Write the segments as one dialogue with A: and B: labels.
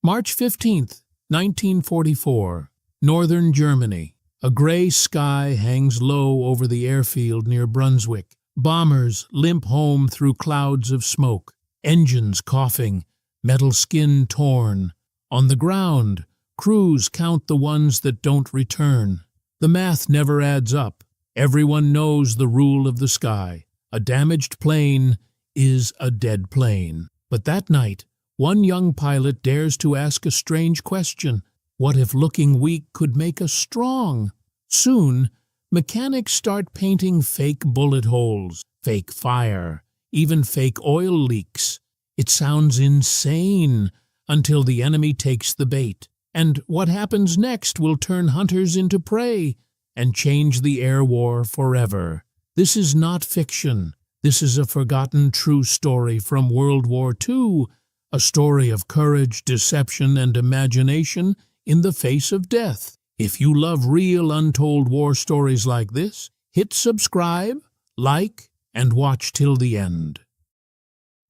A: March 15th, 1944, Northern Germany. A gray sky hangs low over the airfield near Brunswick. Bombers limp home through clouds of smoke, engines coughing, metal skin torn. On the ground, crews count the ones that don't return. The math never adds up. Everyone knows the rule of the sky. A damaged plane is a dead plane. But that night, one young pilot dares to ask a strange question. What if looking weak could make us strong? Soon, mechanics start painting fake bullet holes, fake fire, even fake oil leaks. It sounds insane until the enemy takes the bait. And what happens next will turn hunters into prey and change the air war forever. This is not fiction. This is a forgotten true story from World War II, a story of courage, deception, and imagination in the face of death. If you love real untold war stories like this, hit subscribe, like, and watch till the end.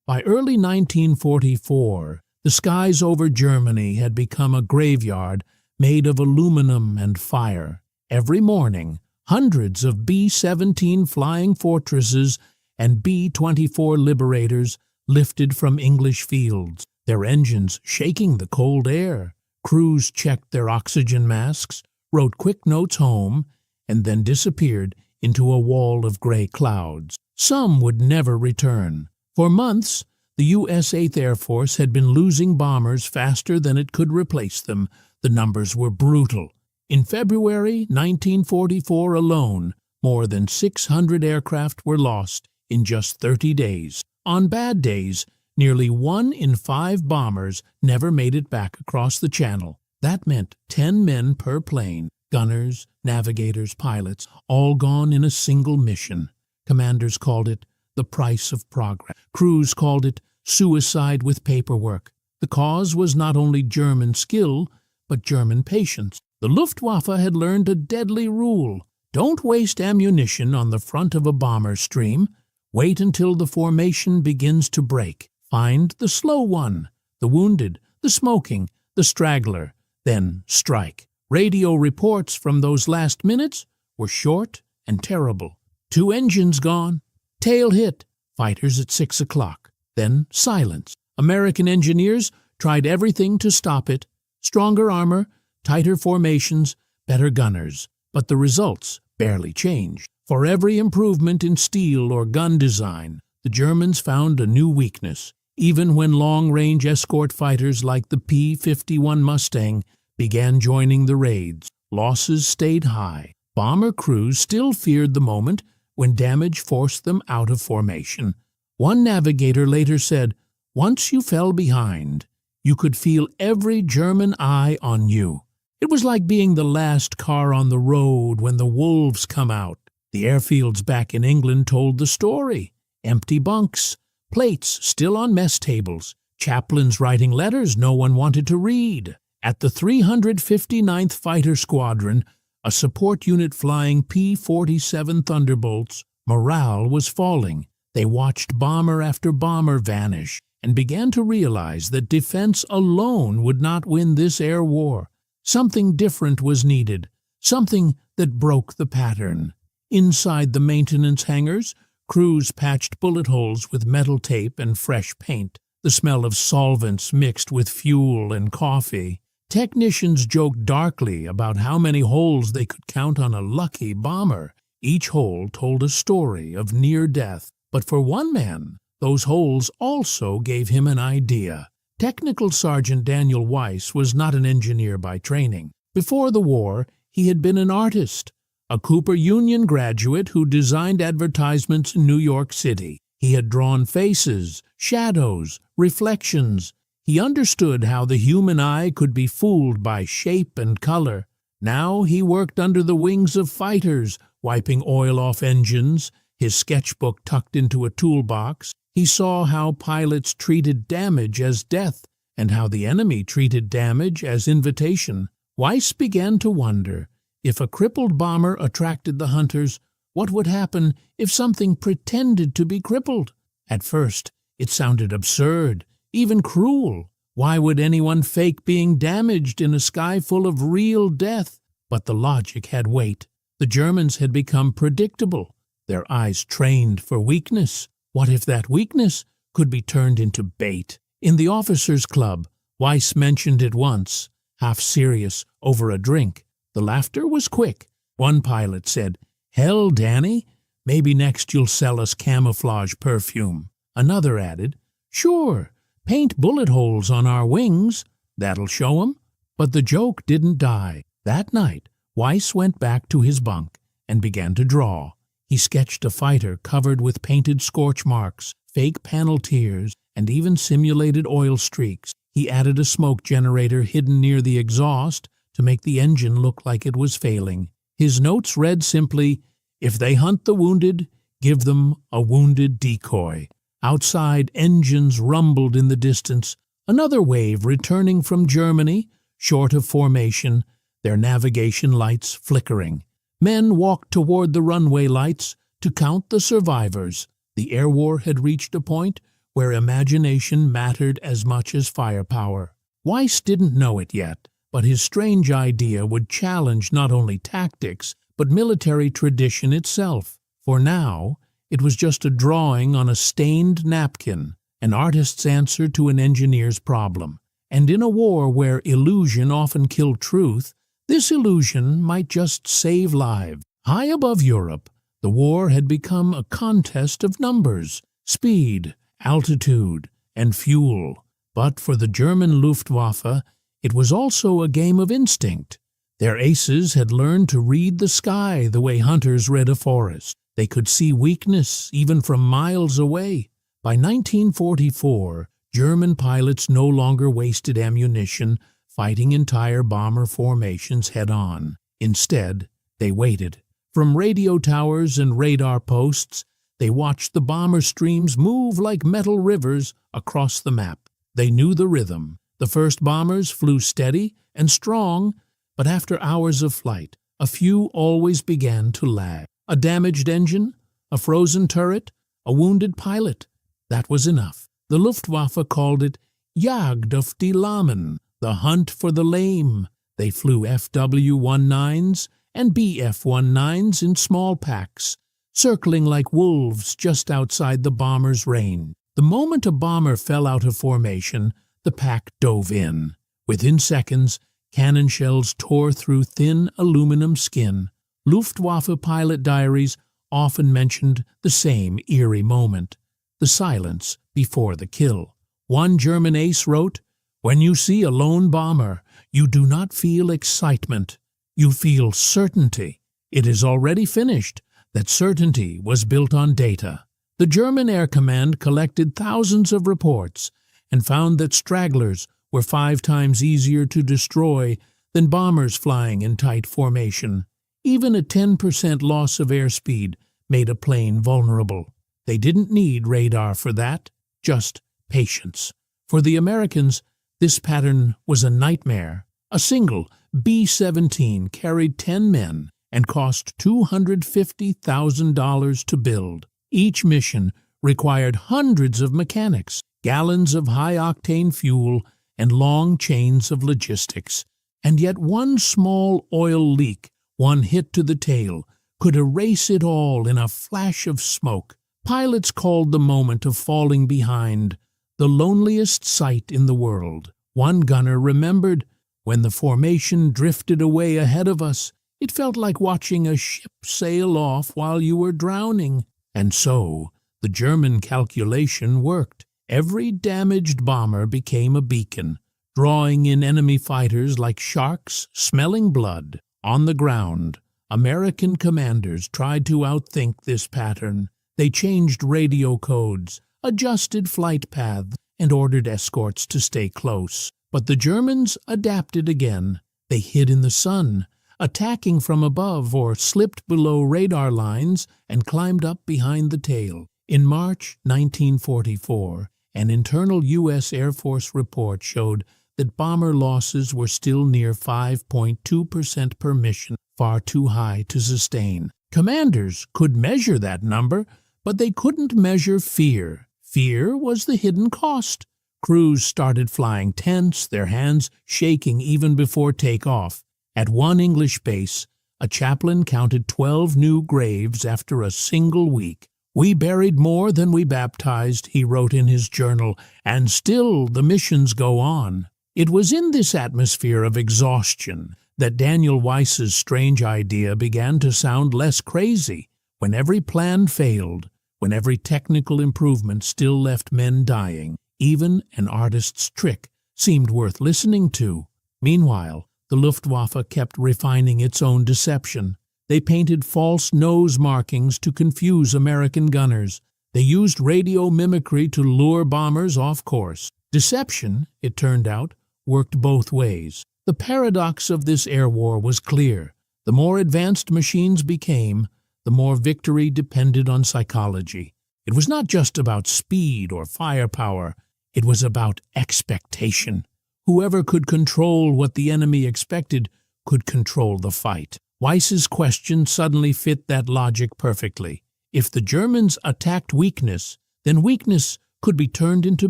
A: By early 1944, the skies over Germany had become a graveyard made of aluminum and fire. Every morning, hundreds of B-17 Flying Fortresses and B-24 Liberators lifted from English fields, their engines shaking the cold air. Crews checked their oxygen masks, wrote quick notes home, and then disappeared into a wall of gray clouds. Some would never return. For months, the U.S. 8th Air Force had been losing bombers faster than it could replace them. The numbers were brutal. In February 1944 alone, more than 600 aircraft were lost in just 30 days. On bad days, nearly 1 in 5 bombers never made it back across the channel. That meant 10 men per plane, gunners, navigators, pilots, all gone in a single mission. Commanders called it the price of progress. Crews called it suicide with paperwork. The cause was not only German skill, but German patience. The Luftwaffe had learned a deadly rule. Don't waste ammunition on the front of a bomber stream. Wait until the formation begins to break. Find the slow one, the wounded, the smoking, the straggler, then strike. Radio reports from those last minutes were short and terrible. 2 engines gone, tail hit, fighters at 6 o'clock. Then silence. American engineers tried everything to stop it. Stronger armor, tighter formations, better gunners. But the results barely changed. For every improvement in steel or gun design, the Germans found a new weakness. Even when long-range escort fighters like the P-51 Mustang began joining the raids, losses stayed high. Bomber crews still feared the moment when damage forced them out of formation. One navigator later said, "Once you fell behind, you could feel every German eye on you. It was like being the last car on the road when the wolves come out." The airfields back in England told the story. Empty bunks, plates still on mess tables, chaplains writing letters no one wanted to read. At the 359th Fighter Squadron, a support unit flying P-47 Thunderbolts, morale was falling. They watched bomber after bomber vanish and began to realize that defense alone would not win this air war. Something different was needed, something that broke the pattern. Inside the maintenance hangars, crews patched bullet holes with metal tape and fresh paint, the smell of solvents mixed with fuel and coffee. Technicians joked darkly about how many holes they could count on a lucky bomber. Each hole told a story of near death. But for one man, those holes also gave him an idea. Technical Sergeant Daniel Weiss was not an engineer by training. Before the war, he had been an artist, a Cooper Union graduate who designed advertisements in New York City. He had drawn faces, shadows, reflections. He understood how the human eye could be fooled by shape and color. Now he worked under the wings of fighters, wiping oil off engines, his sketchbook tucked into a toolbox. He saw how pilots treated damage as death and how the enemy treated damage as invitation. Weiss began to wonder, if a crippled bomber attracted the hunters, what would happen if something pretended to be crippled? At first, it sounded absurd, even cruel. Why would anyone fake being damaged in a sky full of real death? But the logic had weight. The Germans had become predictable, their eyes trained for weakness. What if that weakness could be turned into bait? In the officers' club, Weiss mentioned it once, half serious, over a drink. The laughter was quick. One pilot said, "Hell, Danny, maybe next you'll sell us camouflage perfume." Another added, "Sure, paint bullet holes on our wings. That'll show 'em." But the joke didn't die. That night, Weiss went back to his bunk and began to draw. He sketched a fighter covered with painted scorch marks, fake panel tears, and even simulated oil streaks. He added a smoke generator hidden near the exhaust to make the engine look like it was failing. His notes read simply, "If they hunt the wounded, give them a wounded decoy." Outside, engines rumbled in the distance. Another wave returning from Germany, short of formation, their navigation lights flickering. Men walked toward the runway lights to count the survivors. The air war had reached a point where imagination mattered as much as firepower. Weiss didn't know it yet, but his strange idea would challenge not only tactics, but military tradition itself. For now, it was just a drawing on a stained napkin, an artist's answer to an engineer's problem. And in a war where illusion often killed truth, this illusion might just save lives. High above Europe, the war had become a contest of numbers, speed, altitude, and fuel. But for the German Luftwaffe, it was also a game of instinct. Their aces had learned to read the sky the way hunters read a forest. They could see weakness even from miles away. By 1944, German pilots no longer wasted ammunition fighting entire bomber formations head-on. Instead, they waited. From radio towers and radar posts, they watched the bomber streams move like metal rivers across the map. They knew the rhythm. The first bombers flew steady and strong, but after hours of flight, a few always began to lag. A damaged engine, a frozen turret, a wounded pilot. That was enough. The Luftwaffe called it Jagd auf die Lahmen, the hunt for the lame. They flew FW-19s and BF-19s in small packs, circling like wolves just outside the bomber's range. The moment a bomber fell out of formation, the pack dove in. Within seconds, cannon shells tore through thin aluminum skin. Luftwaffe pilot diaries often mentioned the same eerie moment, the silence before the kill. One German ace wrote, "When you see a lone bomber, you do not feel excitement. You feel certainty. It is already finished." That certainty was built on data. The German Air Command collected thousands of reports and found that stragglers were 5 times easier to destroy than bombers flying in tight formation. Even a 10% loss of airspeed made a plane vulnerable. They didn't need radar for that, just patience. For the Americans, this pattern was a nightmare. A single B-17 carried 10 men and cost $250,000 to build. Each mission required hundreds of mechanics, gallons of high-octane fuel, and long chains of logistics. And yet one small oil leak, one hit to the tail, could erase it all in a flash of smoke. Pilots called the moment of falling behind the loneliest sight in the world. One gunner remembered, "When the formation drifted away ahead of us, it felt like watching a ship sail off while you were drowning." And so, the German calculation worked. Every damaged bomber became a beacon, drawing in enemy fighters like sharks smelling blood. On the ground, American commanders tried to outthink this pattern. They changed radio codes, adjusted flight paths, and ordered escorts to stay close. But the Germans adapted again. They hid in the sun, attacking from above, or slipped below radar lines and climbed up behind the tail. In March 1944, an internal U.S. Air Force report showed that bomber losses were still near 5.2% per mission, far too high to sustain. Commanders could measure that number, but they couldn't measure fear. Fear was the hidden cost. Crews started flying tense, their hands shaking even before takeoff. At one English base, a chaplain counted 12 new graves after a single week. "We buried more than we baptized," he wrote in his journal, "and still the missions go on." It was in this atmosphere of exhaustion that Daniel Weiss's strange idea began to sound less crazy. When every plan failed, when every technical improvement still left men dying, even an artist's trick seemed worth listening to. Meanwhile, the Luftwaffe kept refining its own deception. They painted false nose markings to confuse American gunners. They used radio mimicry to lure bombers off course. Deception, it turned out, worked both ways. The paradox of this air war was clear. The more advanced machines became, the more victory depended on psychology. It was not just about speed or firepower. It was about expectation. Whoever could control what the enemy expected could control the fight. Weiss's question suddenly fit that logic perfectly. If the Germans attacked weakness, then weakness could be turned into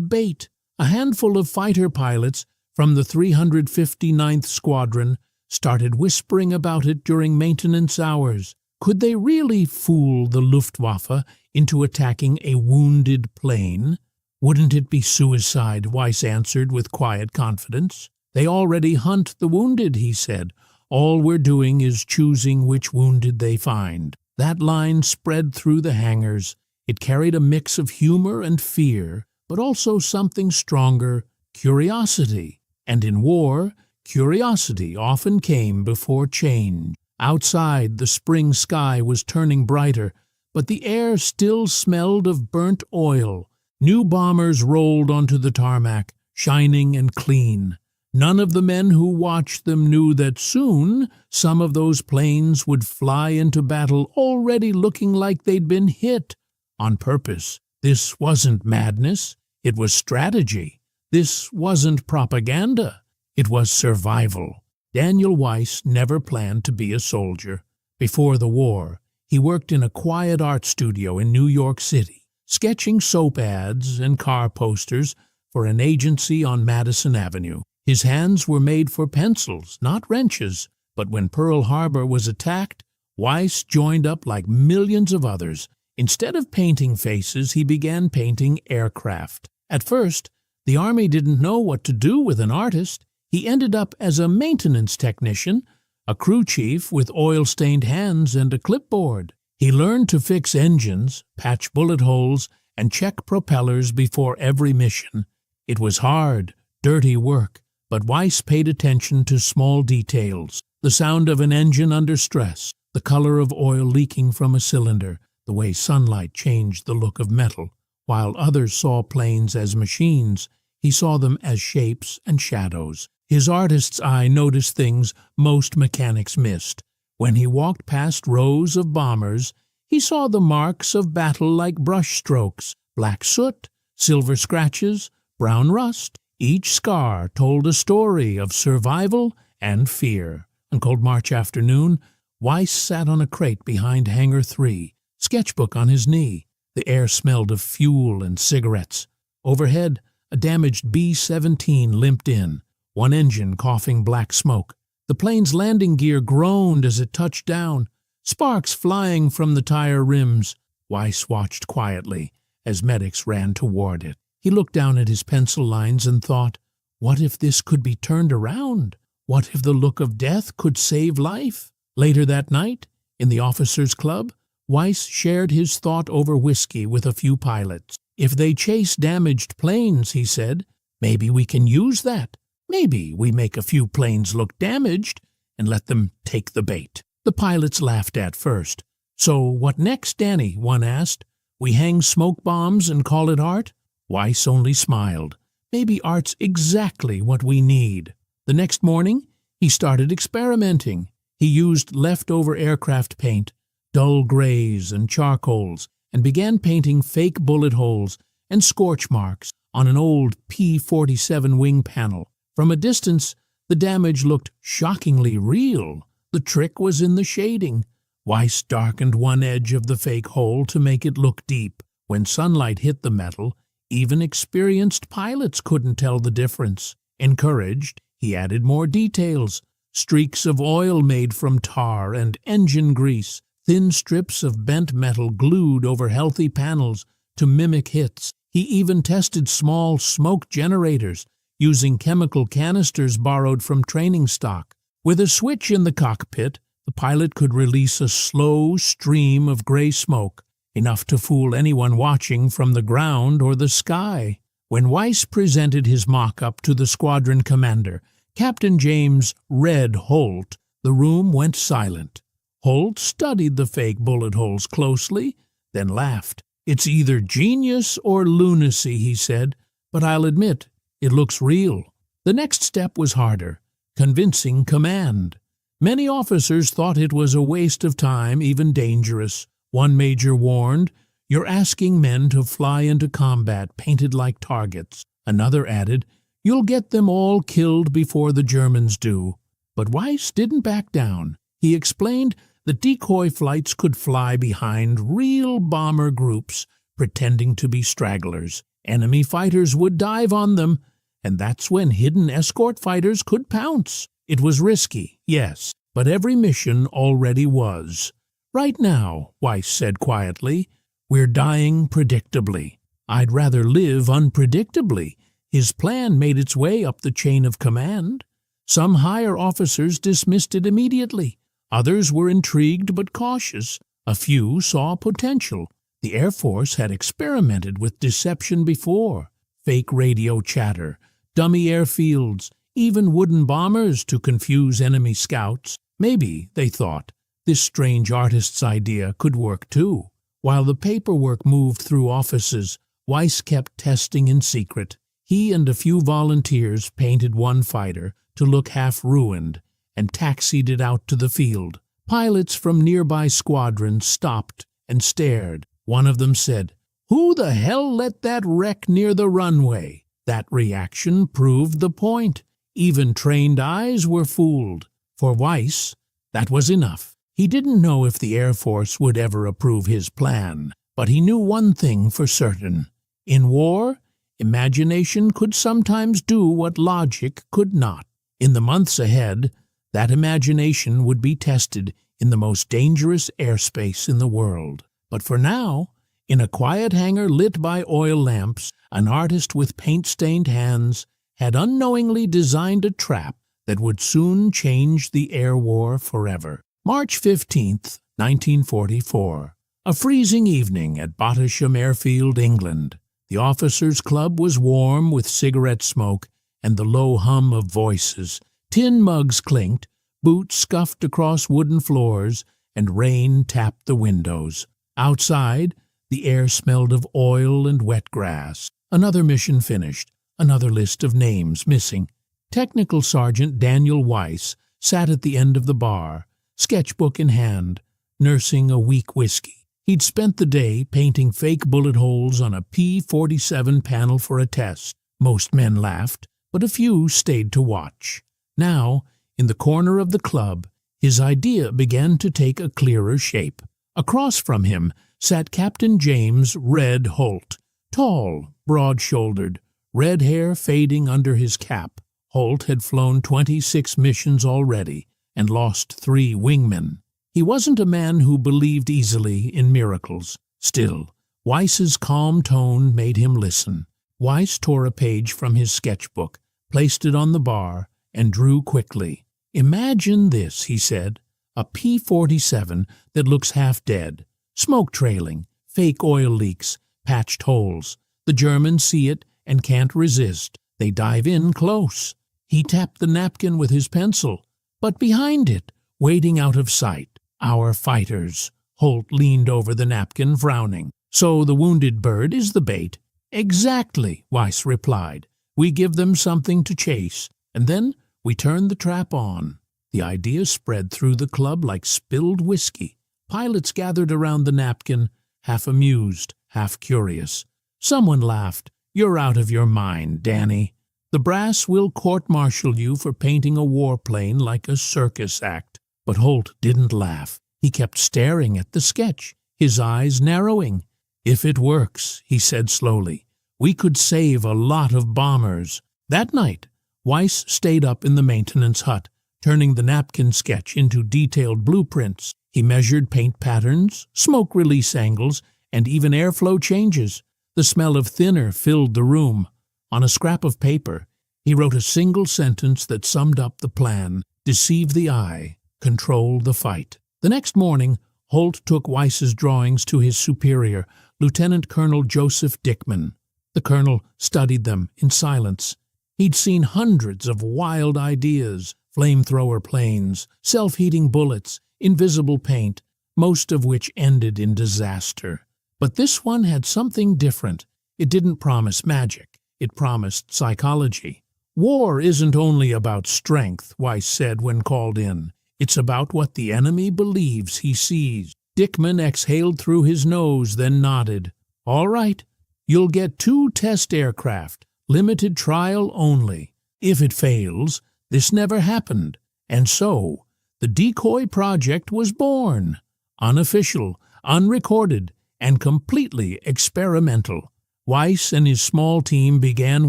A: bait. A handful of fighter pilots from the 359th Squadron started whispering about it during maintenance hours. Could they really fool the Luftwaffe into attacking a wounded plane? "Wouldn't it be suicide?" Weiss answered with quiet confidence. "They already hunt the wounded," he said. "All we're doing is choosing which wounded they find." That line spread through the hangars. It carried a mix of humor and fear, but also something stronger, curiosity. And in war, curiosity often came before change. Outside, the spring sky was turning brighter, but the air still smelled of burnt oil. New bombers rolled onto the tarmac, shining and clean. None of the men who watched them knew that soon some of those planes would fly into battle already looking like they'd been hit. On purpose. This wasn't madness. It was strategy. This wasn't propaganda. It was survival. Daniel Weiss never planned to be a soldier. Before the war, he worked in a quiet art studio in New York City, sketching soap ads and car posters for an agency on Madison Avenue. His hands were made for pencils, not wrenches, but when Pearl Harbor was attacked, Weiss joined up like millions of others. Instead of painting faces, he began painting aircraft. At first, the Army didn't know what to do with an artist. He ended up as a maintenance technician, a crew chief with oil-stained hands and a clipboard. He learned to fix engines, patch bullet holes, and check propellers before every mission. It was hard, dirty work, but Weiss paid attention to small details: the sound of an engine under stress, the color of oil leaking from a cylinder, the way sunlight changed the look of metal. While others saw planes as machines, he saw them as shapes and shadows. His artist's eye noticed things most mechanics missed. When he walked past rows of bombers, he saw the marks of battle like brush strokes, black soot, silver scratches, brown rust. Each scar told a story of survival and fear. On cold March afternoon, Weiss sat on a crate behind Hangar 3, sketchbook on his knee. The air smelled of fuel and cigarettes. Overhead, a damaged B-17 limped in, one engine coughing black smoke. The plane's landing gear groaned as it touched down, sparks flying from the tire rims. Weiss watched quietly as medics ran toward it. He looked down at his pencil lines and thought, what if this could be turned around? What if the look of death could save life? Later that night, in the officers' club, Weiss shared his thought over whiskey with a few pilots. If they chase damaged planes, he said, maybe we can use that. Maybe we make a few planes look damaged and let them take the bait. The pilots laughed at first. So what next, Danny? One asked. We hang smoke bombs and call it art? Weiss only smiled. Maybe art's exactly what we need. The next morning, he started experimenting. He used leftover aircraft paint, dull grays and charcoals, and began painting fake bullet holes and scorch marks on an old P-47 wing panel. From a distance, the damage looked shockingly real. The trick was in the shading. Weiss darkened one edge of the fake hole to make it look deep. When sunlight hit the metal, Even experienced pilots couldn't tell the difference. Encouraged, he added more details: streaks of oil made from tar and engine grease, thin strips of bent metal glued over healthy panels to mimic hits. He even tested small smoke generators using chemical canisters borrowed from training stock. With a switch in the cockpit, the pilot could release a slow stream of gray smoke, enough to fool anyone watching from the ground or the sky. When Weiss presented his mock-up to the squadron commander, Captain James "Red" Holt, the room went silent. Holt studied the fake bullet holes closely, then laughed. "It's either genius or lunacy," he said, "but I'll admit, it looks real." The next step was harder: convincing command. Many officers thought it was a waste of time, even dangerous. One major warned, "You're asking men to fly into combat painted like targets." Another added, "You'll get them all killed before the Germans do." But Weiss didn't back down. He explained that decoy flights could fly behind real bomber groups, pretending to be stragglers. Enemy fighters would dive on them, and that's when hidden escort fighters could pounce. It was risky, yes, but every mission already was. "Right now," Weiss said quietly, "we're dying predictably. I'd rather live unpredictably." His plan made its way up the chain of command. Some higher officers dismissed it immediately. Others were intrigued but cautious. A few saw potential. The Air Force had experimented with deception before: fake radio chatter, dummy airfields, even wooden bombers to confuse enemy scouts. Maybe, they thought, this strange artist's idea could work too. While the paperwork moved through offices, Weiss kept testing in secret. He and a few volunteers painted one fighter to look half-ruined and taxied it out to the field. Pilots from nearby squadrons stopped and stared. One of them said, "Who the hell let that wreck near the runway?" That reaction proved the point. Even trained eyes were fooled. For Weiss, that was enough. He didn't know if the Air Force would ever approve his plan, but he knew one thing for certain. In war, imagination could sometimes do what logic could not. In the months ahead, that imagination would be tested in the most dangerous airspace in the world. But for now, in a quiet hangar lit by oil lamps, an artist with paint-stained hands had unknowingly designed a trap that would soon change the air war forever. March 15th, 1944. A freezing evening at Bottisham Airfield, England. The officers' club was warm with cigarette smoke and the low hum of voices. Tin mugs clinked, boots scuffed across wooden floors, and rain tapped the windows. Outside, the air smelled of oil and wet grass. Another mission finished, another list of names missing. Technical Sergeant Daniel Weiss sat at the end of the bar, sketchbook in hand, nursing a weak whiskey. He'd spent the day painting fake bullet holes on a P-47 panel for a test. Most men laughed, but a few stayed to watch. Now, in the corner of the club, his idea began to take a clearer shape. Across from him sat Captain James "Red" Holt, tall, broad-shouldered, red hair fading under his cap. Holt had flown 26 missions already and lost 3 wingmen. He wasn't a man who believed easily in miracles. Still, Weiss's calm tone made him listen. Weiss tore a page from his sketchbook, placed it on the bar, and drew quickly. "Imagine this," he said, "a P-47 that looks half dead. Smoke trailing, fake oil leaks, patched holes. The Germans see it and can't resist. They dive in close." He tapped the napkin with his pencil. But behind it, waiting out of sight, our fighters. Holt leaned over the napkin, frowning. "So the wounded bird is the bait?" "Exactly," Weiss replied. "We give them something to chase, and then we turn the trap on." The idea spread through the club like spilled whiskey. Pilots gathered around the napkin, half amused, half curious. Someone laughed. "You're out of your mind, Danny. The brass will court-martial you for painting a warplane like a circus act." But Holt didn't laugh. He kept staring at the sketch, his eyes narrowing. "If it works," he said slowly, We could save a lot of bombers. That night, Weiss stayed up in the maintenance hut, turning the napkin sketch into detailed blueprints. He measured paint patterns, smoke release angles, and even airflow changes. The smell of thinner filled the room. On a scrap of paper, he wrote a single sentence that summed up the plan: deceive the eye, control the fight. The next morning, Holt took Weiss's drawings to his superior, Lieutenant Colonel Joseph Dickman. The colonel studied them in silence. He'd seen hundreds of wild ideas: flamethrower planes, self-heating bullets, invisible paint, most of which ended in disaster. But this one had something different. It didn't promise magic. It promised psychology. War isn't only about strength, Weiss said when called in. It's about what the enemy believes he sees. Dickman exhaled through his nose, then nodded. All right, you'll get 2 test aircraft, limited trial only. If it fails, this never happened. And so, the decoy project was born. Unofficial, unrecorded, and completely experimental. Weiss and his small team began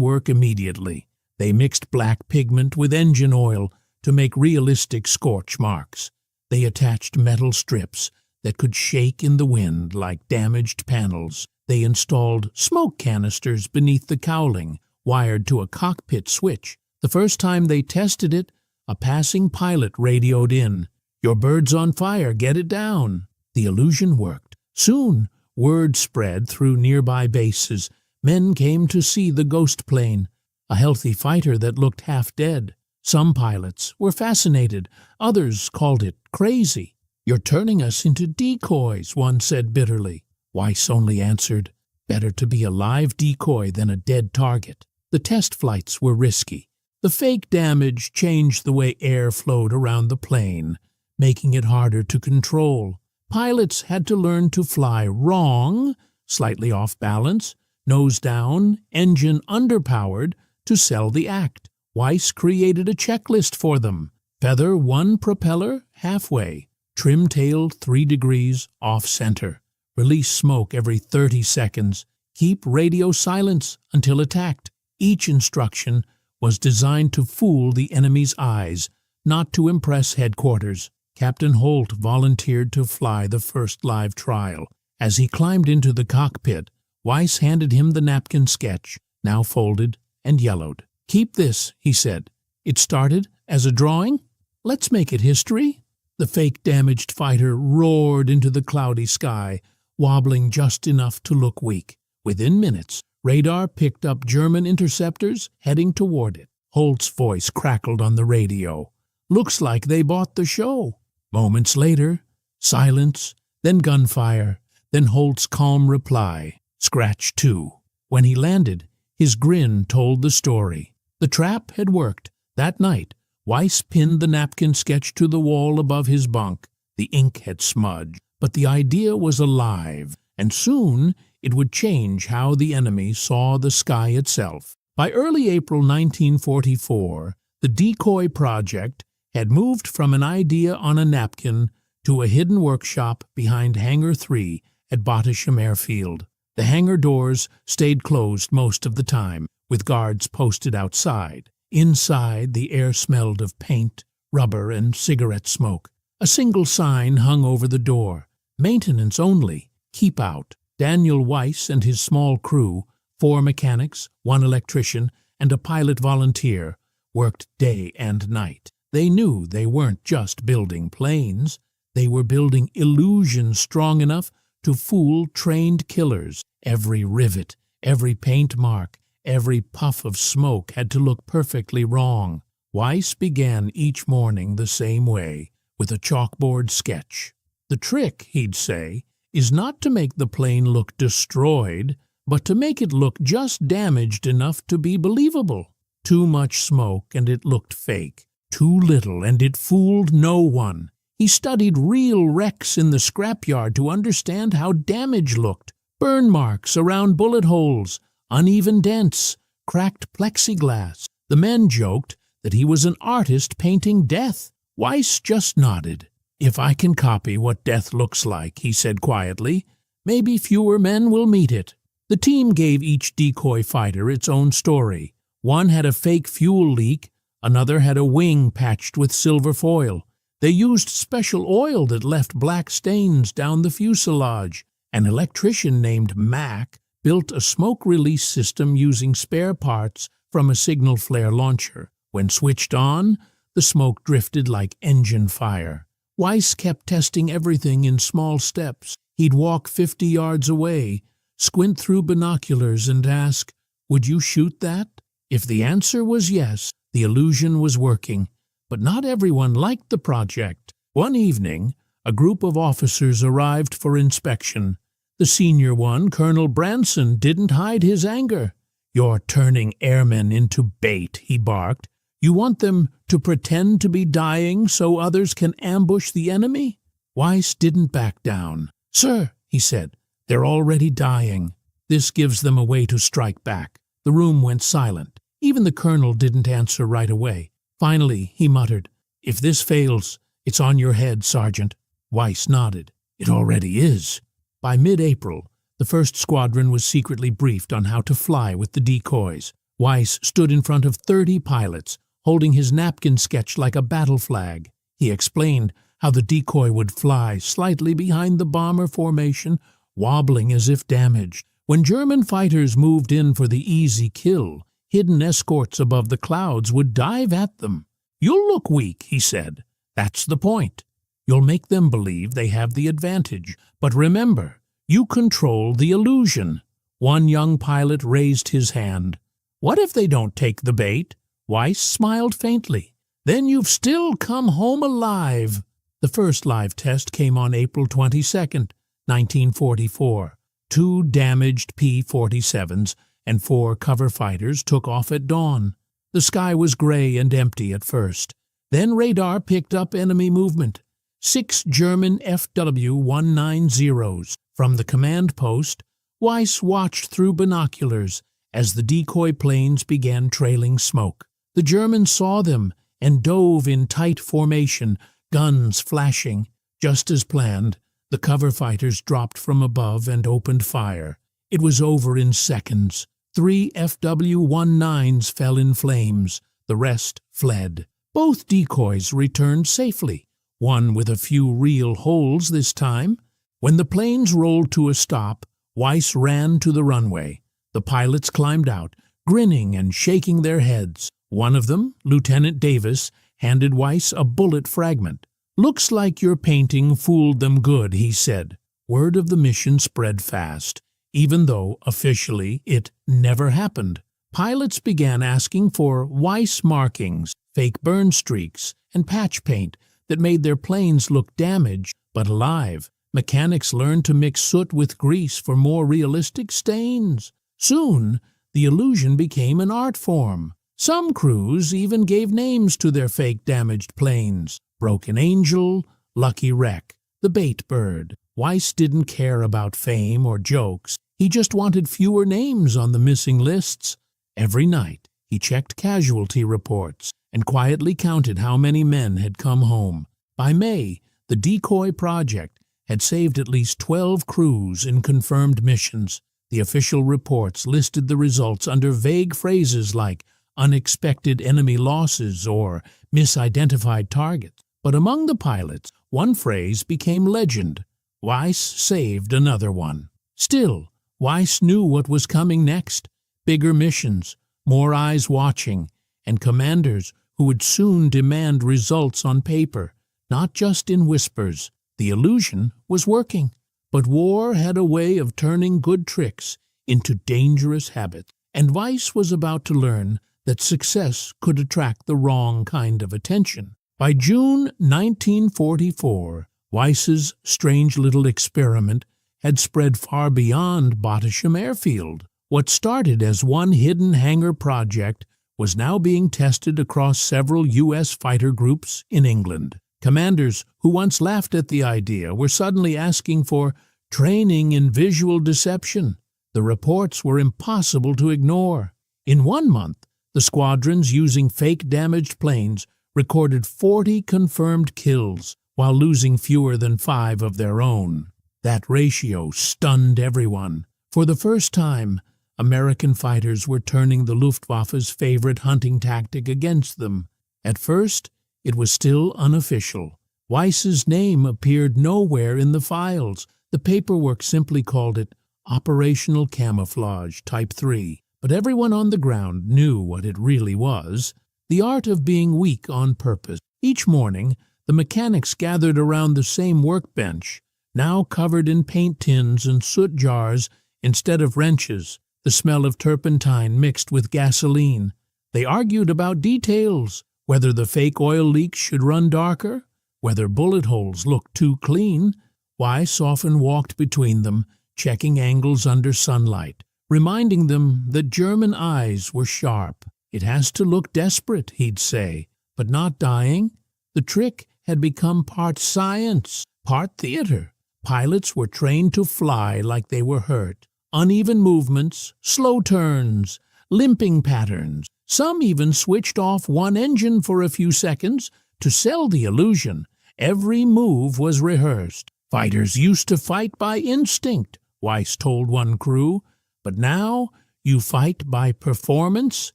A: work immediately. They mixed black pigment with engine oil to make realistic scorch marks. They attached metal strips that could shake in the wind like damaged panels. They installed smoke canisters beneath the cowling, wired to a cockpit switch. The first time they tested it, a passing pilot radioed in, "Your bird's on fire, get it down." The illusion worked. Soon, word spread through nearby bases. Men came to see the ghost plane, a healthy fighter that looked half dead. Some pilots were fascinated. Others called it crazy. "You're turning us into decoys," one said bitterly. Weiss only answered, "Better to be a live decoy than a dead target." The test flights were risky. The fake damage changed the way air flowed around the plane, making it harder to control. Pilots had to learn to fly wrong, slightly off balance, nose down, engine underpowered, to sell the act. Weiss created a checklist for them. Feather 1 propeller halfway, trim tail 3 degrees off center, release smoke every 30 seconds, keep radio silence until attacked. Each instruction was designed to fool the enemy's eyes, not to impress headquarters. Captain Holt volunteered to fly the first live trial. As he climbed into the cockpit, Weiss handed him the napkin sketch, now folded and yellowed. "Keep this," he said. "It started as a drawing. Let's make it history." The fake damaged fighter roared into the cloudy sky, wobbling just enough to look weak. Within minutes, radar picked up German interceptors heading toward it. Holt's voice crackled on the radio. "Looks like they bought the show." Moments later, silence, then gunfire, then Holt's calm reply, "Scratch 2." When he landed, his grin told the story. The trap had worked. That night, Weiss pinned the napkin sketch to the wall above his bunk. The ink had smudged, but the idea was alive, and soon it would change how the enemy saw the sky itself. By early April 1944, the decoy project had moved from an idea on a napkin to a hidden workshop behind Hangar 3 at Bottisham Airfield. The hangar doors stayed closed most of the time, with guards posted outside. Inside, the air smelled of paint, rubber, and cigarette smoke. A single sign hung over the door: "Maintenance only, keep out." Daniel Weiss and his small crew, 4 mechanics, 1 electrician, and a pilot volunteer, worked day and night. They knew they weren't just building planes. They were building illusions strong enough to fool trained killers. Every rivet, every paint mark, every puff of smoke had to look perfectly wrong. Weiss began each morning the same way, with a chalkboard sketch. The trick, he'd say, is not to make the plane look destroyed, but to make it look just damaged enough to be believable. Too much smoke and it looked fake. Too little and it fooled no one. He studied real wrecks in the scrapyard to understand how damage looked. Burn marks around bullet holes, uneven dents, cracked plexiglass. The men joked that he was an artist painting death. Weiss just nodded. "If I can copy what death looks like," he said quietly, "maybe fewer men will meet it." The team gave each decoy fighter its own story. One had a fake fuel leak, another had a wing patched with silver foil. They used special oil that left black stains down the fuselage. An electrician named Mac built a smoke release system using spare parts from a signal flare launcher. When switched on, the smoke drifted like engine fire. Weiss kept testing everything in small steps. He'd walk 50 yards away, squint through binoculars and ask, "Would you shoot that?" If the answer was yes, the illusion was working. But not everyone liked the project. One evening, a group of officers arrived for inspection. The senior one, Colonel Branson, didn't hide his anger. "You're turning airmen into bait," he barked. "You want them to pretend to be dying so others can ambush the enemy?" Weiss didn't back down. "Sir," he said, "they're already dying. This gives them a way to strike back." The room went silent. Even the colonel didn't answer right away. Finally, he muttered, "If this fails, it's on your head, Sergeant." Weiss nodded. "It already is." By mid-April, the first squadron was secretly briefed on how to fly with the decoys. Weiss stood in front of 30 pilots, holding his napkin sketch like a battle flag. He explained how the decoy would fly slightly behind the bomber formation, wobbling as if damaged. When German fighters moved in for the easy kill, hidden escorts above the clouds would dive at them. "You'll look weak," he said. "That's the point. You'll make them believe they have the advantage. But remember, you control the illusion." One young pilot raised his hand. "What if they don't take the bait?" Weiss smiled faintly. "Then you've still come home alive." The first live test came on April 22, 1944. 2 damaged P-47s and 4 cover fighters took off at dawn. The sky was gray and empty at first. Then radar picked up enemy movement. 6 German FW-190s. From the command post, Weiss watched through binoculars as the decoy planes began trailing smoke. The Germans saw them and dove in tight formation, guns flashing. Just as planned, the cover fighters dropped from above and opened fire. It was over in seconds. 3 FW-19s fell in flames. The rest fled. Both decoys returned safely, one with a few real holes this time. When the planes rolled to a stop, Weiss ran to the runway. The pilots climbed out, grinning and shaking their heads. One of them, Lieutenant Davis, handed Weiss a bullet fragment. "Looks like your painting fooled them good," he said. Word of the mission spread fast, even though officially it never happened. Pilots began asking for Weiss markings, fake burn streaks, and patch paint that made their planes look damaged but alive. Mechanics learned to mix soot with grease for more realistic stains. Soon, the illusion became an art form. Some crews even gave names to their fake damaged planes: Broken Angel, Lucky Wreck, the Bait Bird. Weiss didn't care about fame or jokes. He just wanted fewer names on the missing lists. Every night, he checked casualty reports and quietly counted how many men had come home. By May, the decoy project had saved at least 12 crews in confirmed missions. The official reports listed the results under vague phrases like unexpected enemy losses or misidentified targets. But among the pilots, one phrase became legend: Weiss saved another one. Still, Weiss knew what was coming next: bigger missions, more eyes watching, and commanders who would soon demand results on paper, not just in whispers. The illusion was working, but war had a way of turning good tricks into dangerous habits, and Weiss was about to learn that success could attract the wrong kind of attention. By June 1944, Weiss's strange little experiment had spread far beyond Bottisham Airfield. What started as one hidden hangar project was now being tested across several U.S. fighter groups in England. Commanders who once laughed at the idea were suddenly asking for training in visual deception. The reports were impossible to ignore. In 1 month, the squadrons using fake damaged planes recorded 40 confirmed kills while losing fewer than 5 of their own. That ratio stunned everyone. For the first time, American fighters were turning the Luftwaffe's favorite hunting tactic against them. At first, it was still unofficial. Weiss's name appeared nowhere in the files. The paperwork simply called it Operational Camouflage Type 3. But everyone on the ground knew what it really was, the art of being weak on purpose. Each morning, the mechanics gathered around the same workbench, now covered in paint tins and soot jars instead of wrenches, the smell of turpentine mixed with gasoline. They argued about details, whether the fake oil leaks should run darker, whether bullet holes looked too clean. Weiss often walked between them, checking angles under sunlight, reminding them that German eyes were sharp. "It has to look desperate," he'd say, "but not dying." The trick had become part science, part theater. Pilots were trained to fly like they were hurt. Uneven movements, slow turns, limping patterns. Some even switched off one engine for a few seconds to sell the illusion. Every move was rehearsed. "Fighters used to fight by instinct," Weiss told one crew, "but now you fight by performance."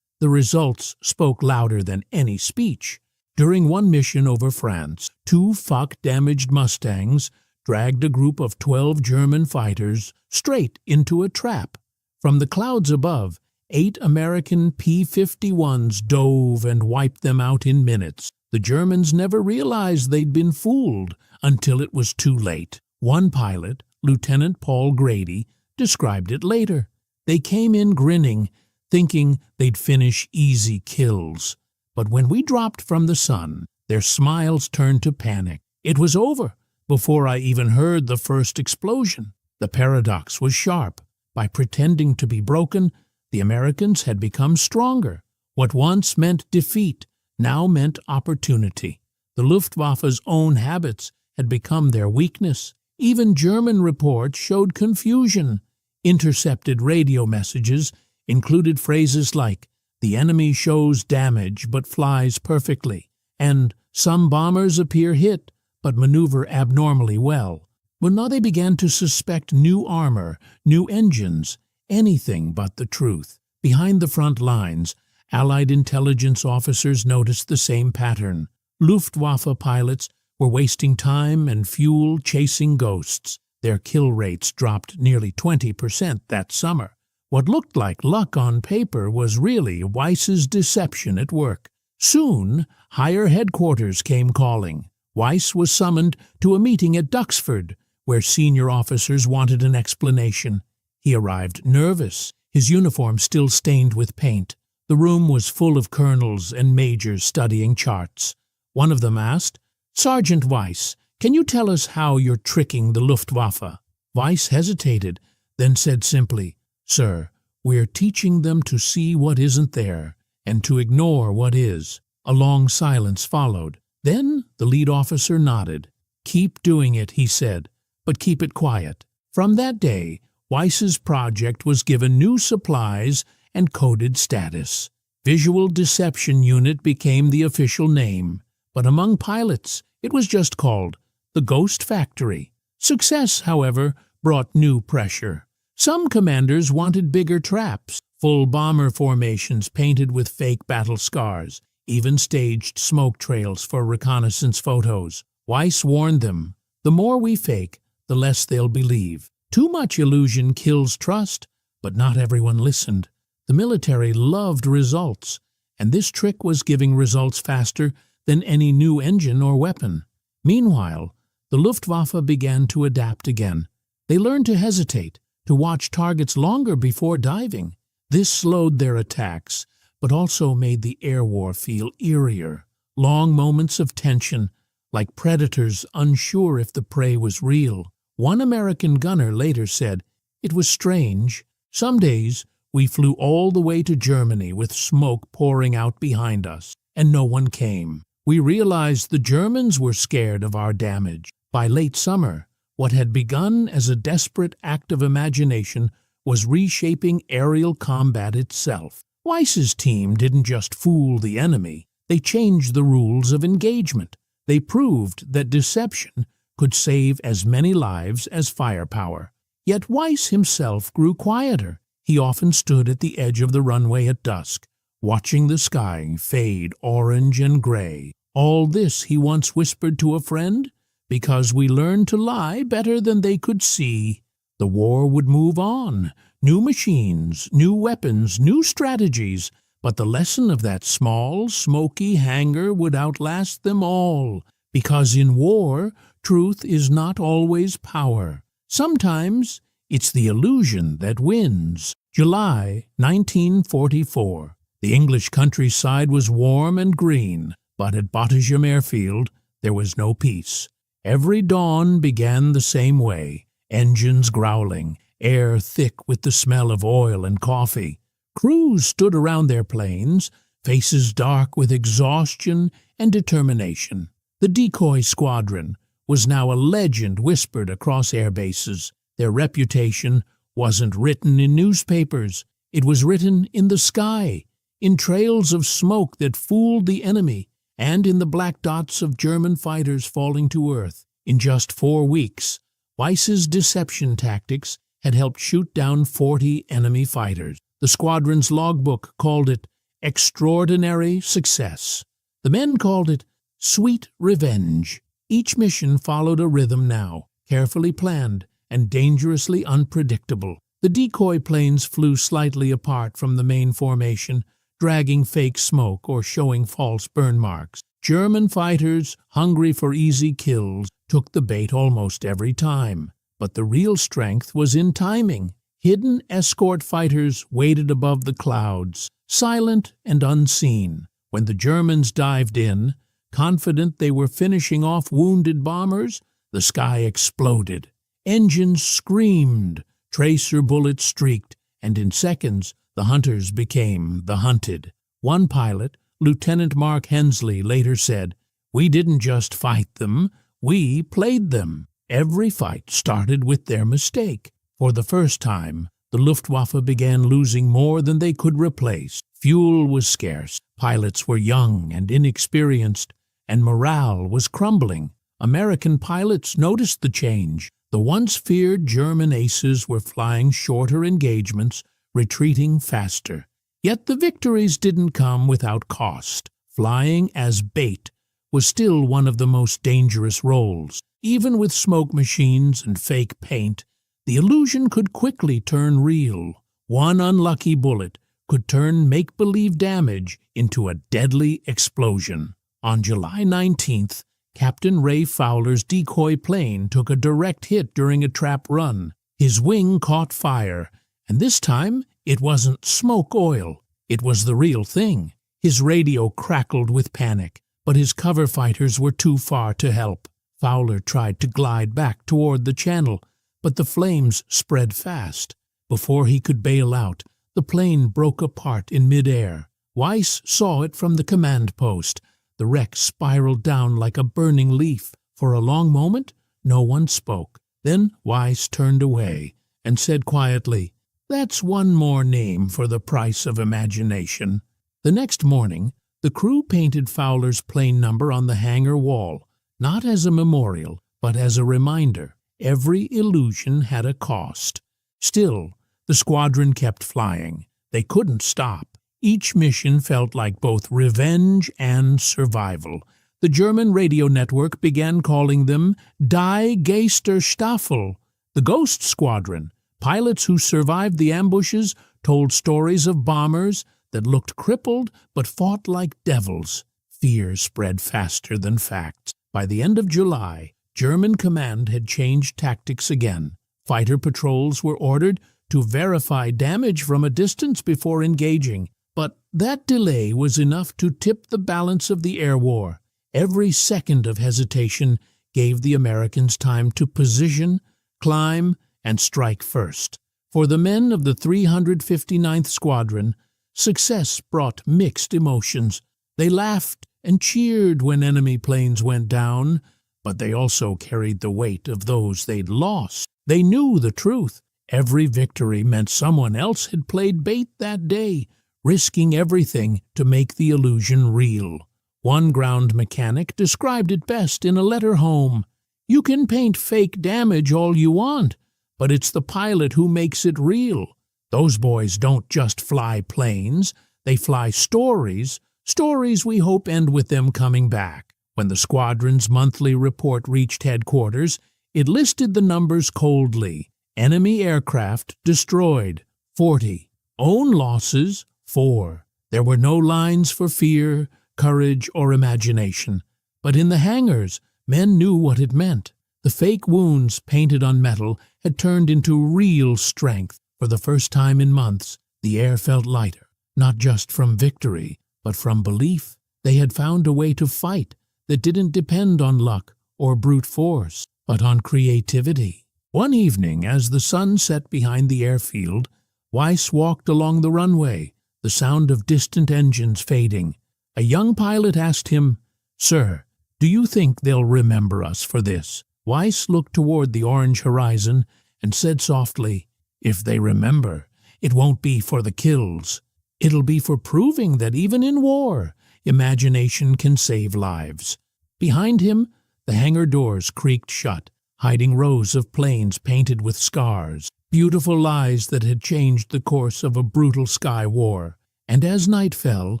A: The results spoke louder than any speech. During one mission over France, 2 fuck-damaged Mustangs dragged a group of 12 German fighters straight into a trap. From the clouds above, 8 American P-51s dove and wiped them out in minutes. The Germans never realized they'd been fooled until it was too late. One pilot, Lieutenant Paul Grady, described it later. "They came in grinning, thinking they'd finish easy kills. But when we dropped from the sun, their smiles turned to panic. It was over before I even heard the first explosion." The paradox was sharp. By pretending to be broken, the Americans had become stronger. What once meant defeat now meant opportunity. The Luftwaffe's own habits had become their weakness. Even German reports showed confusion. Intercepted radio messages included phrases like, "The enemy shows damage but flies perfectly," and "Some bombers appear hit but maneuver abnormally well." Well, now they began to suspect new armor, new engines, anything but the truth. Behind the front lines, Allied intelligence officers noticed the same pattern. Luftwaffe pilots were wasting time and fuel chasing ghosts. Their kill rates dropped nearly 20% that summer. What looked like luck on paper was really Weiss's deception at work. Soon, higher headquarters came calling. Weiss was summoned to a meeting at Duxford, where senior officers wanted an explanation. He arrived nervous, his uniform still stained with paint. The room was full of colonels and majors studying charts. One of them asked, "Sergeant Weiss, can you tell us how you're tricking the Luftwaffe?" Weiss hesitated, then said simply, "Sir, we're teaching them to see what isn't there and to ignore what is." A long silence followed. Then the lead officer nodded. "Keep doing it," he said, "but keep it quiet." From that day, Weiss's project was given new supplies and coded status. Visual Deception Unit became the official name, but among pilots it was just called the Ghost Factory. Success, however, brought new pressure. Some commanders wanted bigger traps, full bomber formations painted with fake battle scars, even staged smoke trails for reconnaissance photos. Weiss warned them, "The more we fake, the less they'll believe. Too much illusion kills trust," but not everyone listened. The military loved results, and this trick was giving results faster than any new engine or weapon. Meanwhile, the Luftwaffe began to adapt again. They learned to hesitate, to watch targets longer before diving. This slowed their attacks, but also made the air war feel eerier. Long moments of tension, like predators unsure if the prey was real. One American gunner later said, "It was strange. Some days we flew all the way to Germany with smoke pouring out behind us, and no one came. We realized the Germans were scared of our damage." By late summer, what had begun as a desperate act of imagination was reshaping aerial combat itself. Weiss's team didn't just fool the enemy, they changed the rules of engagement. They proved that deception could save as many lives as firepower. Yet Weiss himself grew quieter. He often stood at the edge of the runway at dusk, watching the sky fade orange and gray. All this, he once whispered to a friend, because we learned to lie better than they could see. The war would move on. New machines, new weapons, new strategies. But the lesson of that small, smoky hangar would outlast them all. Because in war, truth is not always power. Sometimes it's the illusion that wins. July 1944. The English countryside was warm and green, but at Bottigam Airfield there was no peace. Every dawn began the same way, engines growling, air thick with the smell of oil and coffee. Crews stood around their planes, faces dark with exhaustion and determination. The decoy squadron was now a legend whispered across air bases. Their reputation wasn't written in newspapers. It was written in the sky, in trails of smoke that fooled the enemy, and in the black dots of German fighters falling to earth. In just 4 weeks, Weiss's deception tactics had helped shoot down 40 enemy fighters. The squadron's logbook called it extraordinary success. The men called it sweet revenge. Each mission followed a rhythm now, carefully planned and dangerously unpredictable. The decoy planes flew slightly apart from the main formation, dragging fake smoke or showing false burn marks. German fighters, hungry for easy kills, took the bait almost every time. But the real strength was in timing. Hidden escort fighters waited above the clouds, silent and unseen. When the Germans dived in, confident they were finishing off wounded bombers, the sky exploded. Engines screamed, tracer bullets streaked, and in seconds the hunters became the hunted. One pilot, Lieutenant Mark Hensley, later said, "We didn't just fight them, we played them." Every fight started with their mistake. For the first time, the Luftwaffe began losing more than they could replace. Fuel was scarce, pilots were young and inexperienced, and morale was crumbling. American pilots noticed the change. The once feared German aces were flying shorter engagements, retreating faster. Yet the victories didn't come without cost. Flying as bait was still one of the most dangerous roles. Even with smoke machines and fake paint, the illusion could quickly turn real. One unlucky bullet could turn make-believe damage into a deadly explosion. On July 19th, Captain Ray Fowler's decoy plane took a direct hit during a trap run. His wing caught fire, and this time it wasn't smoke oil. It was the real thing. His radio crackled with panic, but his cover fighters were too far to help. Fowler tried to glide back toward the channel, but the flames spread fast. Before he could bail out, the plane broke apart in midair. Weiss saw it from the command post. The wreck spiraled down like a burning leaf. For a long moment, no one spoke. Then Weiss turned away and said quietly, "That's one more name for the price of imagination." The next morning, the crew painted Fowler's plane number on the hangar wall, not as a memorial, but as a reminder. Every illusion had a cost. Still, the squadron kept flying. They couldn't stop. Each mission felt like both revenge and survival. The German radio network began calling them Die Geisterstaffel, the Ghost Squadron. Pilots who survived the ambushes told stories of bombers that looked crippled but fought like devils. Fear spread faster than facts. By the end of July, German command had changed tactics again. Fighter patrols were ordered to verify damage from a distance before engaging. But that delay was enough to tip the balance of the air war. Every second of hesitation gave the Americans time to position, climb, and strike first. For the men of the 359th Squadron, success brought mixed emotions. They laughed and cheered when enemy planes went down, but they also carried the weight of those they'd lost. They knew the truth. Every victory meant someone else had played bait that day, risking everything to make the illusion real. One ground mechanic described it best in a letter home. "You can paint fake damage all you want, but it's the pilot who makes it real. Those boys don't just fly planes, they fly stories, stories we hope end with them coming back. When the squadron's monthly report reached headquarters, it listed the numbers coldly. Enemy aircraft destroyed, 40. Own losses, 4. There were no lines for fear, courage, or imagination. But in the hangars, men knew what it meant. The fake wounds painted on metal had turned into real strength. For the first time in months, the air felt lighter, not just from victory, but from belief. They had found a way to fight that didn't depend on luck or brute force, but on creativity. One evening, as the sun set behind the airfield, Weiss walked along the runway, the sound of distant engines fading. A young pilot asked him, "Sir, do you think they'll remember us for this?" Weiss looked toward the orange horizon and said softly, "If they remember, it won't be for the kills. It'll be for proving that even in war, imagination can save lives." Behind him, the hangar doors creaked shut, hiding rows of planes painted with scars, beautiful lies that had changed the course of a brutal sky war. And as night fell,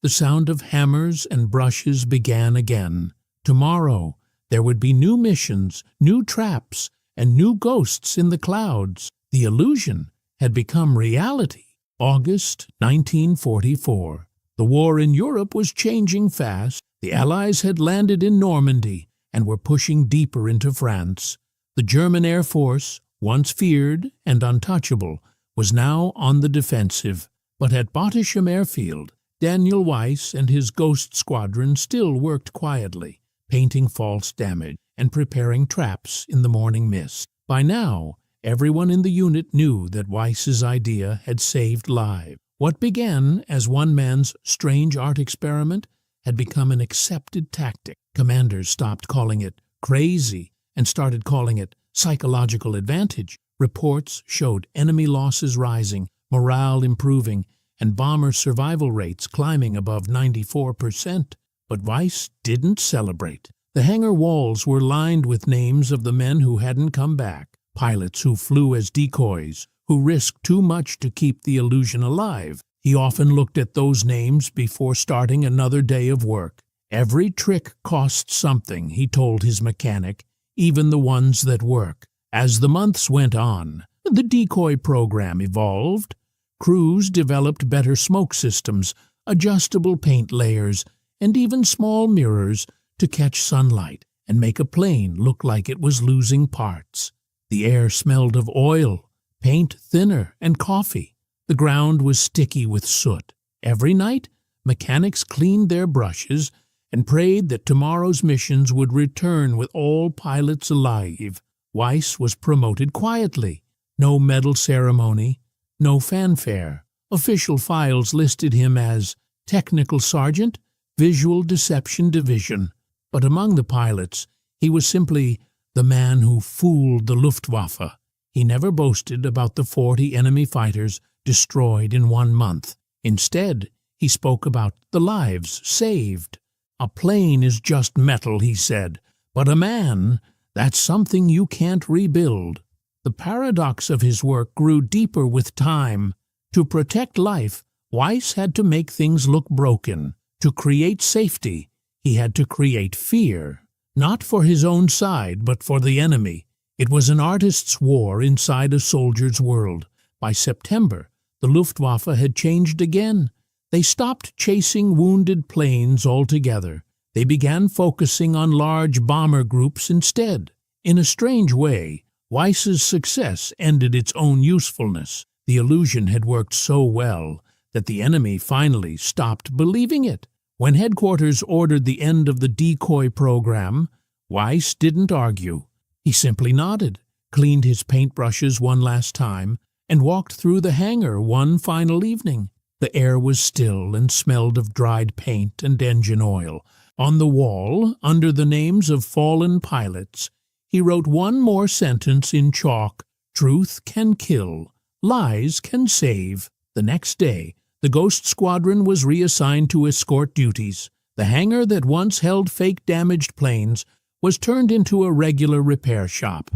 A: the sound of hammers and brushes began again. Tomorrow, there would be new missions, new traps, and new ghosts in the clouds. The illusion had become reality. August 1944. The war in Europe was changing fast. The Allies had landed in Normandy and were pushing deeper into France. The German Air Force, once feared and untouchable, was now on the defensive. But at Bottisham Airfield, Daniel Weiss and his Ghost Squadron still worked quietly, painting false damage and preparing traps in the morning mist. By now, everyone in the unit knew that Weiss's idea had saved lives. What began as one man's strange art experiment had become an accepted tactic. Commanders stopped calling it crazy and started calling it psychological advantage. Reports showed enemy losses rising, morale improving, and bomber survival rates climbing above 94%. But Weiss didn't celebrate. The hangar walls were lined with names of the men who hadn't come back, pilots who flew as decoys, who risked too much to keep the illusion alive. He often looked at those names before starting another day of work. Every trick costs something, he told his mechanic, even the ones that work. As the months went on, the decoy program evolved. Crews developed better smoke systems, adjustable paint layers, and even small mirrors to catch sunlight and make a plane look like it was losing parts. The air smelled of oil, paint thinner, and coffee. The ground was sticky with soot. Every night, mechanics cleaned their brushes and prayed that tomorrow's missions would return with all pilots alive. Weiss was promoted quietly. No medal ceremony, no fanfare. Official files listed him as Technical Sergeant, Visual Deception Division. But among the pilots, he was simply the man who fooled the Luftwaffe. He never boasted about the 40 enemy fighters destroyed in 1 month. Instead, he spoke about the lives saved. "A plane is just metal," he said, "but a man, that's something you can't rebuild." The paradox of his work grew deeper with time. To protect life, Weiss had to make things look broken. To create safety, he had to create fear. Not for his own side, but for the enemy. It was an artist's war inside a soldier's world. By September, the Luftwaffe had changed again. They stopped chasing wounded planes altogether. They began focusing on large bomber groups instead. In a strange way, Weiss's success ended its own usefulness. The illusion had worked so well that the enemy finally stopped believing it. When headquarters ordered the end of the decoy program, Weiss didn't argue. He simply nodded, cleaned his paintbrushes one last time, and walked through the hangar one final evening. The air was still and smelled of dried paint and engine oil. On the wall, under the names of fallen pilots, he wrote one more sentence in chalk: "Truth can kill, lies can save." The next day, the Ghost Squadron was reassigned to escort duties. The hangar that once held fake damaged planes was turned into a regular repair shop.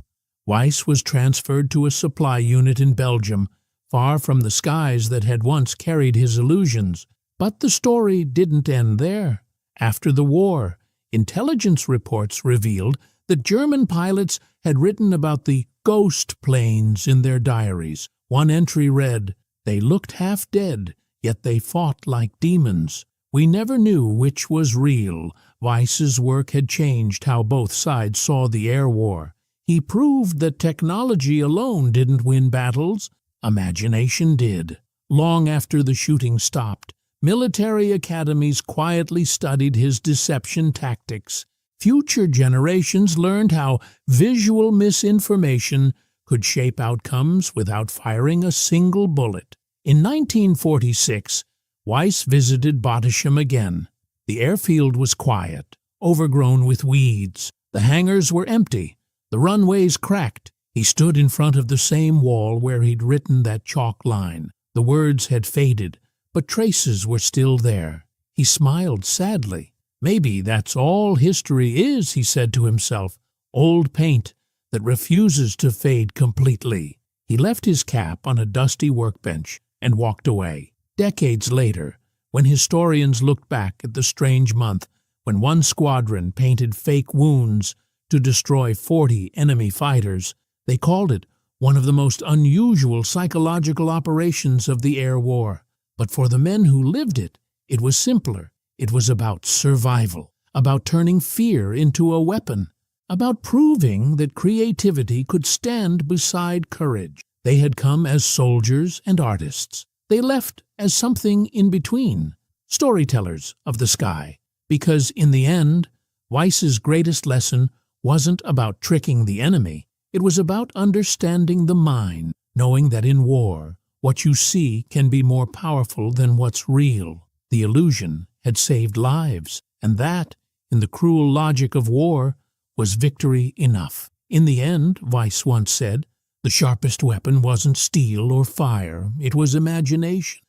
A: Weiss was transferred to a supply unit in Belgium, far from the skies that had once carried his illusions. But the story didn't end there. After the war, intelligence reports revealed that German pilots had written about the ghost planes in their diaries. One entry read, "They looked half dead, yet they fought like demons." We never knew which was real. Weiss's work had changed how both sides saw the air war. He proved that technology alone didn't win battles. Imagination did. Long after the shooting stopped, military academies quietly studied his deception tactics. Future generations learned how visual misinformation could shape outcomes without firing a single bullet. In 1946, Weiss visited Bottisham again. The airfield was quiet, overgrown with weeds. The hangars were empty, the runways cracked. He stood in front of the same wall where he'd written that chalk line. The words had faded, but traces were still there. He smiled sadly. Maybe that's all history is, he said to himself, old paint that refuses to fade completely. He left his cap on a dusty workbench and walked away. Decades later, when historians looked back at the strange month when one squadron painted fake wounds to destroy 40 enemy fighters, they called it one of the most unusual psychological operations of the air war. But for the men who lived it, it was simpler. It was about survival, about turning fear into a weapon, about proving that creativity could stand beside courage. They had come as soldiers and artists. They left as something in between, storytellers of the sky. Because in the end, Weiss's greatest lesson wasn't about tricking the enemy. It was about understanding the mind, knowing that in war, what you see can be more powerful than what's real. The illusion had saved lives, and that, in the cruel logic of war, was victory enough. In the end, Weiss once said, the sharpest weapon wasn't steel or fire, it was imagination.